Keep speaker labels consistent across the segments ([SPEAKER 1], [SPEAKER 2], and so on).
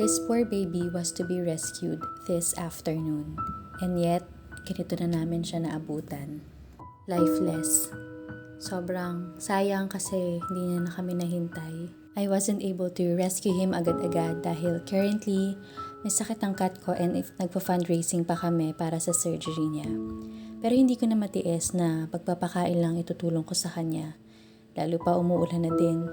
[SPEAKER 1] This poor baby was to be rescued this afternoon. And yet, ganito na namin siya naabutan. Lifeless. Sobrang sayang kasi hindi niya na kami nahintay. I wasn't able to rescue him agad-agad dahil currently may sakit ang cat ko and if nagpa-fundraising pa kami para sa surgery niya. Pero hindi ko na matiis na pagpapakain lang itutulong ko sa kanya. Lalo pa umuulan na din.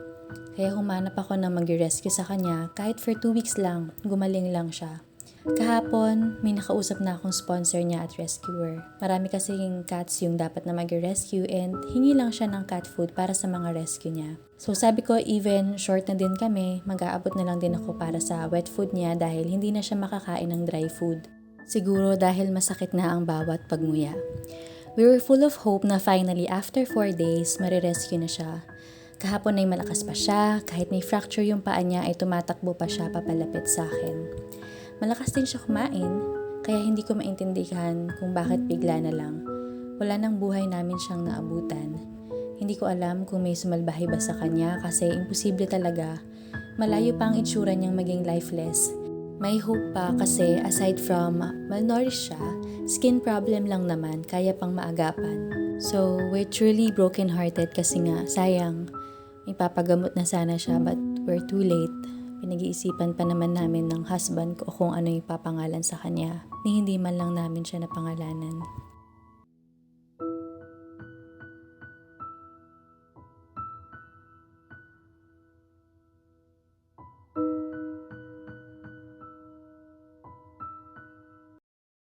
[SPEAKER 1] Kaya humanap ako ng mag-rescue sa kanya kahit for 2 weeks lang, gumaling lang siya. Kahapon, may nakausap na akong sponsor niya at rescuer. Marami kasing cats yung dapat na mag-rescue and hingi lang siya ng cat food para sa mga rescue niya. So sabi ko even short na din kami, mag-aabot na lang din ako para sa wet food niya dahil hindi na siya makakain ng dry food. Siguro dahil masakit na ang bawat pagmuya. We were full of hope na finally after 4 days, marirescue na siya. Kahapon ay malakas pa siya, kahit may fracture yung paa niya ay tumatakbo pa siya papalapit sa akin. Malakas din siya kumain, kaya hindi ko maintindihan kung bakit bigla na lang. Wala nang buhay namin siyang naabutan. Hindi ko alam kung may sumalbahay ba sa kanya kasi imposible talaga. Malayo pa ang itsura niyang maging lifeless. May hope pa kasi aside from malnourished siya, skin problem lang naman kaya pang maagapan. So we're truly broken-hearted kasi nga sayang, ipapagamot na sana siya but we're too late. Pinag-iisipan pa naman namin ng husband ko kung ano yung papangalan sa kanya, ni hindi man lang namin siya napangalanan.